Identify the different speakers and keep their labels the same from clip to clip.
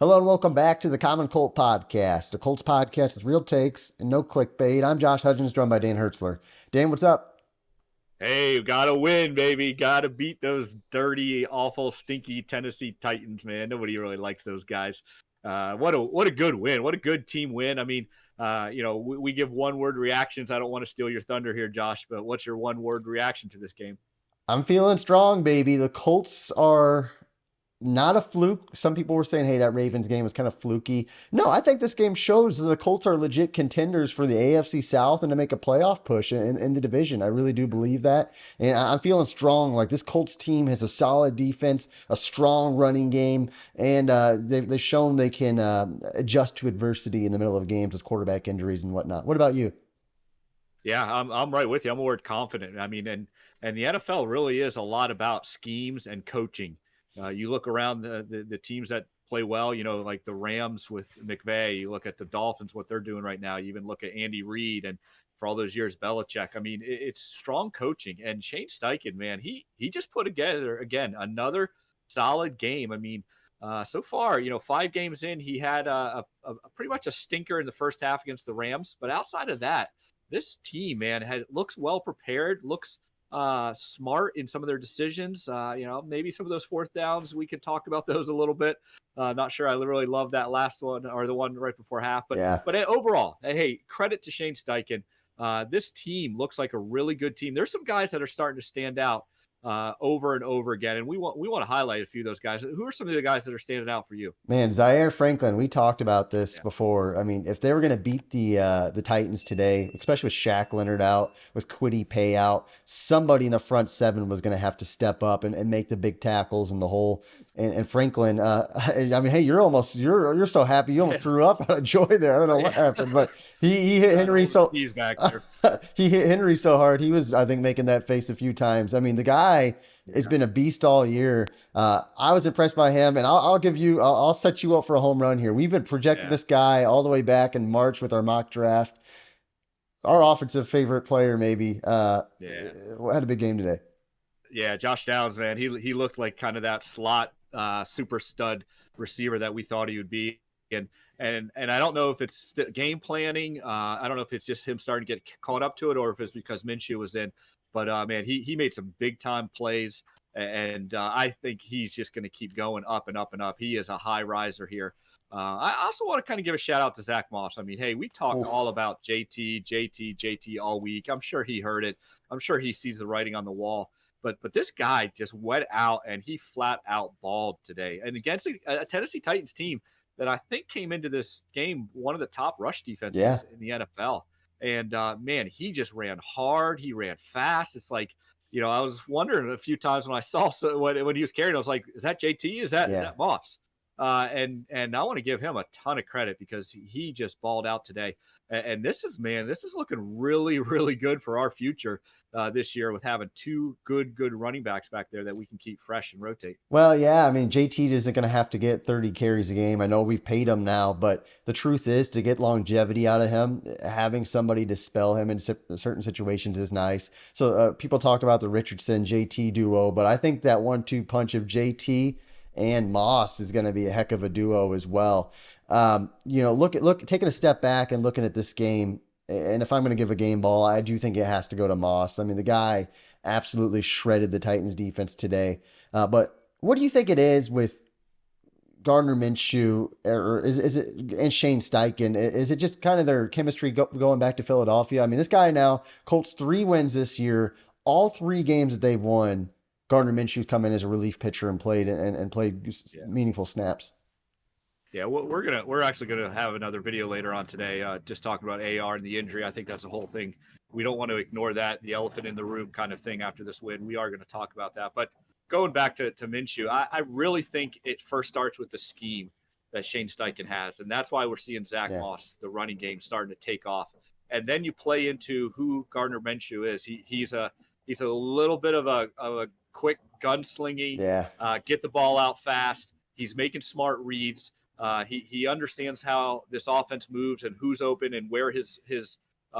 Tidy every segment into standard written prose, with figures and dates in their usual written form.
Speaker 1: Hello and welcome back to the Common Colt Podcast, a Colts podcast with real takes and no clickbait. I'm Josh Hudgens, joined by Dan Hertzler. Dan, what's up?
Speaker 2: Hey, gotta win, baby. Gotta beat those dirty, awful, stinky Tennessee Titans, man. Nobody really likes those guys. What a good win. What a good team win. I mean, we give one word reactions. I don't want to steal your thunder here, Josh, but what's your one word reaction to this game?
Speaker 1: I'm feeling strong, baby. The Colts are not a fluke. Some people were saying, hey, that Ravens game was kind of fluky. No, I think this game shows that the Colts are legit contenders for the AFC South and to make a playoff push in the division. I really do believe that. And I'm feeling strong. Like this Colts team has a solid defense, a strong running game, and they've shown they can adjust to adversity in the middle of games with quarterback injuries and whatnot. What about you?
Speaker 2: Yeah, I'm right with you. I'm a word confident. I mean, and the NFL really is a lot about schemes and coaching. You look around the teams that play well, like the Rams with McVay. You look at the Dolphins, what they're doing right now. You even look at Andy Reid and for all those years, Belichick. I mean, it's strong coaching. And Shane Steichen, man, he just put together again another solid game. I mean, so far, 5 games in, he had a pretty much a stinker in the first half against the Rams. But outside of that, this team, man, looks well prepared. Looks smart in some of their decisions. Maybe some of those fourth downs, we could talk about those a little bit. Not sure I really love that last one or the one right before half, but
Speaker 1: Yeah.
Speaker 2: Overall, hey, credit to Shane Steichen. This team looks like a really good team. There's some guys that are starting to stand out over and over again, and we want to highlight a few of those guys. Who are some of the guys that are standing out for you?
Speaker 1: Man, Zaire Franklin, we talked about this
Speaker 2: Yeah,
Speaker 1: before. I mean, if they were going to beat the Titans today, especially with Shaq Leonard out, with Quiddy payout, somebody in the front seven was going to have to step up and make the big tackles in the hole. And Franklin, I mean, hey, you're so happy you almost
Speaker 2: yeah,
Speaker 1: threw up out of joy there. I don't know what
Speaker 2: yeah.
Speaker 1: happened, but he hit
Speaker 2: Got
Speaker 1: Henry
Speaker 2: all the
Speaker 1: so
Speaker 2: skis back there.
Speaker 1: he hit Henry so hard. He was, I think, making that face a few times. I mean, the guy has
Speaker 2: Yeah,
Speaker 1: been a beast all year. I was impressed by him, and I'll set you up for a home run here. We've been projecting
Speaker 2: yeah,
Speaker 1: this guy all the way back in March with our mock draft. Our offensive favorite player, maybe,
Speaker 2: yeah.
Speaker 1: had a big game today.
Speaker 2: Yeah, Josh Downs, man, he looked like kind of that slot super stud receiver that we thought he would be, and and I don't know if it's game planning. I don't know if it's just him starting to get caught up to it, or if it's because Minshew was in. But man, he made some big time plays, and I think he's just going to keep going up and up and up. He is a high riser here. I also want to kind of give a shout out to Zach Moss. I mean, hey, we talked
Speaker 1: Oof.
Speaker 2: all about JT all week. I'm sure he heard it. I'm sure he sees the writing on the wall. But this guy just went out and he flat out balled today, and against a Tennessee Titans team that I think came into this game one of the top rush
Speaker 1: Yeah,
Speaker 2: defenses in the NFL. And man, he just ran hard. He ran fast. It's like, I was wondering a few times when I saw when he was carrying, I was like, is that JT? Is
Speaker 1: yeah.
Speaker 2: that Moss? And I want to give him a ton of credit because he just balled out today. And this is looking really, really good for our future this year with having two good running backs back there that we can keep fresh and rotate.
Speaker 1: Well, yeah, I mean, JT isn't going to have to get 30 carries a game. I know we've paid him now, but the truth is to get longevity out of him, having somebody to spell him in certain situations is nice. So people talk about the Richardson JT duo, but I think that 1-2 punch of JT and Moss is going to be a heck of a duo as well. Look, taking a step back and looking at this game, and if I'm going to give a game ball, I do think it has to go to Moss. I mean, the guy absolutely shredded the Titans defense today. But what do you think it is with Gardner Minshew, or is it and Shane Steichen? Is it just kind of their chemistry going back to Philadelphia? I mean, this guy now Colts 3 wins this year. All 3 games that they've won, Gardner Minshew's come in as a relief pitcher and played and played
Speaker 2: Yeah.
Speaker 1: meaningful snaps.
Speaker 2: Yeah, we're actually gonna have another video later on today, just talking about AR and the injury. I think that's a whole thing. We don't want to ignore that, the elephant in the room kind of thing after this win. We are going to talk about that. But going back to Minshew, I really think it first starts with the scheme that Shane Steichen has, and that's why we're seeing Zach
Speaker 1: Yeah,
Speaker 2: Moss, the running game, starting to take off. And then you play into who Gardner Minshew is. He's a little bit of a quick gunslinging,
Speaker 1: yeah,
Speaker 2: get the ball out fast. He's making smart reads. He understands how this offense moves and who's open and where his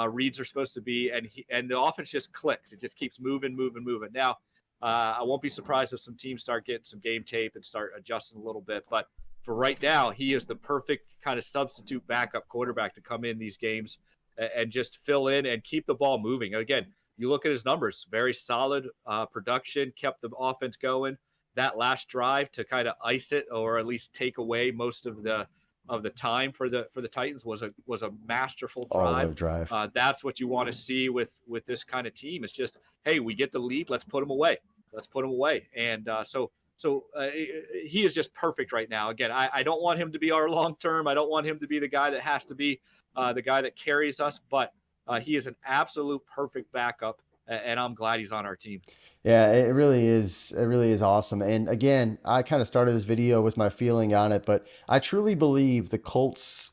Speaker 2: reads are supposed to be, and the offense just clicks. It just keeps moving. Now, I won't be surprised if some teams start getting some game tape and start adjusting a little bit. But for right now, he is the perfect kind of substitute backup quarterback to come in these games and just fill in and keep the ball moving. Again, you look at his numbers, very solid production, kept the offense going. That last drive to kind of ice it, or at least take away most of the time for the Titans, was a masterful drive.
Speaker 1: Oh, what a drive.
Speaker 2: That's what you want to see with this kind of team. It's just, hey, we get the lead, let's put them away. And so he is just perfect right now. Again, I don't want him to be our long term. I don't want him to be the guy that has to be the guy that carries us, but he is an absolute perfect backup, and I'm glad he's on our team.
Speaker 1: Yeah, it really is. It really is awesome. And again, I kind of started this video with my feeling on it, but I truly believe the Colts,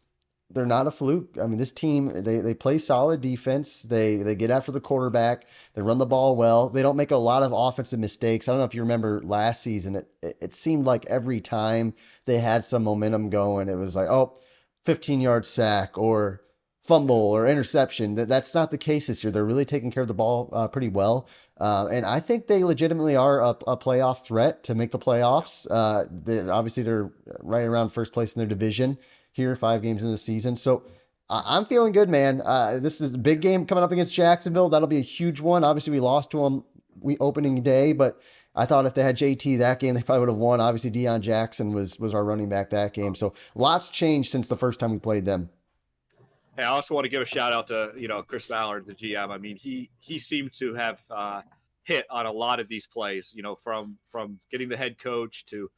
Speaker 1: they're not a fluke. I mean, this team, they play solid defense. They get after the quarterback. They run the ball well. They don't make a lot of offensive mistakes. I don't know if you remember last season, it seemed like every time they had some momentum going, it was like, oh, 15-yard sack or fumble or interception. That's not the case this year. They're really taking care of the ball pretty well. And I think they legitimately are a playoff threat to make the playoffs. Obviously, they're right around first place in their division here, 5 games in the season. So I'm feeling good, man. This is a big game coming up against Jacksonville. That'll be a huge one. Obviously, we lost to them opening day, but I thought if they had JT that game, they probably would have won. Obviously, Deion Jackson was our running back that game. So lots changed since the first time we played them.
Speaker 2: Hey, I also want to give a shout out to, Chris Ballard, the GM. I mean, he seemed to have hit on a lot of these plays, from getting the head coach to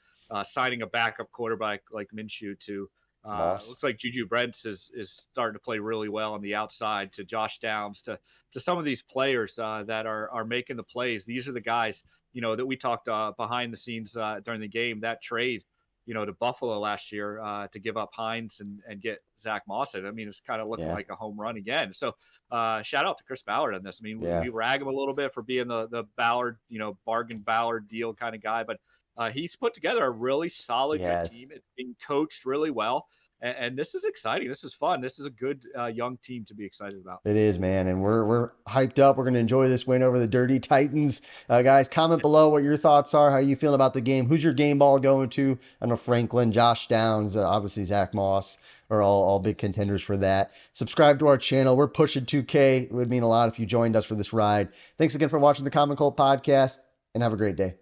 Speaker 2: signing a backup quarterback like Minshew to looks like Juju Brents is starting to play really well on the outside, to Josh Downs, to some of these players that are making the plays. These are the guys, that we talked behind the scenes during the game. That trade, to Buffalo last year to give up Hines and get Zach Moss. I mean, it's kind of looking like a home run again. So shout out to Chris Ballard on this. I mean, we rag him a little bit for being the Ballard, bargain Ballard deal kind of guy, but he's put together a really solid good team. It's being coached really well. And this is exciting. This is fun. This is a good young team to be excited about.
Speaker 1: It is, man. And we're hyped up. We're going to enjoy this win over the Dirty Titans. Guys, comment below what your thoughts are. How are you feeling about the game? Who's your game ball going to? I know Franklin, Josh Downs, obviously Zach Moss are all big contenders for that. Subscribe to our channel. We're pushing 2K. It would mean a lot if you joined us for this ride. Thanks again for watching the Common Cold Podcast, and have a great day.